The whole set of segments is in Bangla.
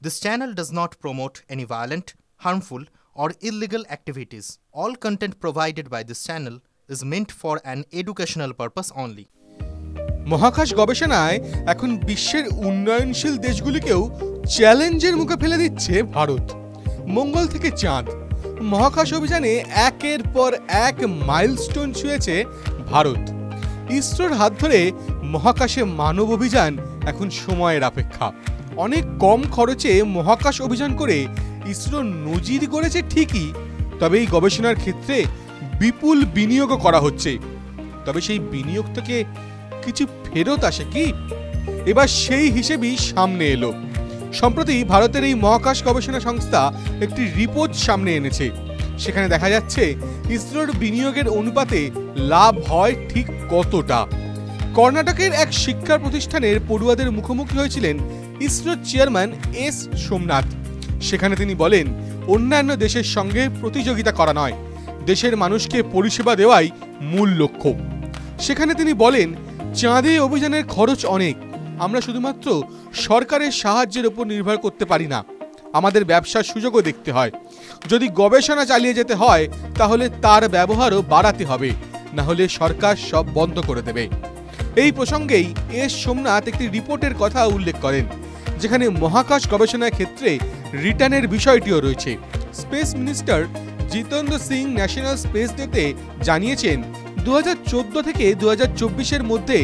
This channel does not promote any violent, harmful, or illegal activities. All content provided by this channel is meant for an educational purpose only. মহাকাশ গবেষণায় এখন বিশ্বের উন্নয়নশীল দেশগুলিকেও চ্যালেঞ্জের মুখে ফেলে দিচ্ছে ভারত। মঙ্গল থেকে চাঁদ মহাকাশ অভিযানে একের পর এক মাইলস্টোন ছুঁয়েছে ভারত। ইসরোর হাত ধরে মহাকাশে মানব অভিযান এখন সময়ের অপেক্ষা। অনেক কম খরচে মহাকাশ অভিযান করে ইসরো নজির গড়েছে ঠিকই, তবে এই গবেষণার ক্ষেত্রে বিপুল বিনিয়োগও করা হচ্ছে। তবে সেই বিনিয়োগ থেকে কিছু ফেরত আসে কি? এবার সেই হিসেবেই সামনে এলো। সম্প্রতি ভারতের এই মহাকাশ গবেষণা সংস্থা একটি রিপোর্ট সামনে এনেছে। সেখানে দেখা যাচ্ছে ইসরোর বিনিয়োগের অনুপাতে লাভ হয় ঠিক কতটা। কর্ণাটকের এক শিক্ষা প্রতিষ্ঠানের পড়ুয়াদের মুখোমুখি হয়েছিলেন ইসরোর চেয়ারম্যান এস সোমনাথ। সেখানে তিনি বলেন, অন্যান্য দেশের সঙ্গে প্রতিযোগিতা করা নয়, দেশের মানুষকে পরিষেবা দেওয়াই মূল লক্ষ্য। সেখানে তিনি বলেন, চাঁদে অভিযানের খরচ অনেক, আমরা শুধুমাত্র সরকারের সাহায্যের উপর নির্ভর করতে পারি না, আমাদের ব্যবসার সুযোগও দেখতে হয়। যদি গবেষণা চালিয়ে যেতে হয় তাহলে তার ব্যবহারও বাড়াতে হবে, না হলে সরকার সব বন্ধ করে দেবে। এই প্রসঙ্গেই এস সোমনাথ একটি রিপোর্টের কথা উল্লেখ করেন, যেখানে মহাকাশ গবেষণার ক্ষেত্রে রিটার্নের বিষয়টিও রয়েছে। Space minister Jitendra Singh national space ডেতে জানিয়েছেন, 2014 থেকে 2024-এর মধ্যে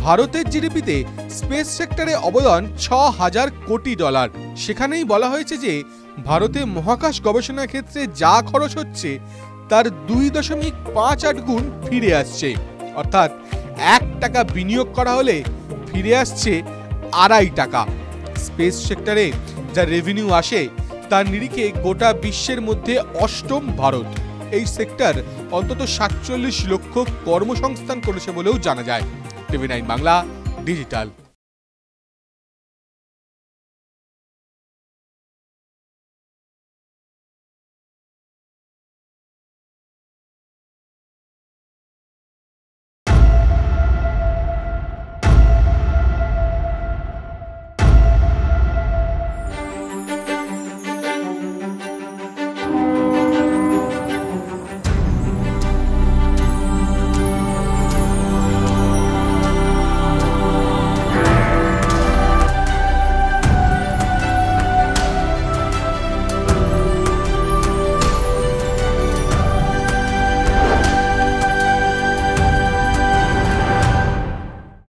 ভারতের জিডিপিতে স্পেস সেক্টরে অবদান $6,000 কোটি। সেখানেই বলা হয়েছে যে ভারতে মহাকাশ গবেষণার ক্ষেত্রে যা খরচ হচ্ছে তার 2.58 গুণ ফিরে আসছে। অর্থাৎ $1 বিনিয়োগ করা হলে ফিরে আসছে $2.5। স্পেস সেক্টরে যা রেভিনিউ আসে তার নিরিখে গোটা বিশ্বের মধ্যে 8ম ভারত। এই সেক্টর অন্তত 47 লক্ষ কর্মসংস্থান করেছে বলেও জানা যায়। TV9 Bangla digital.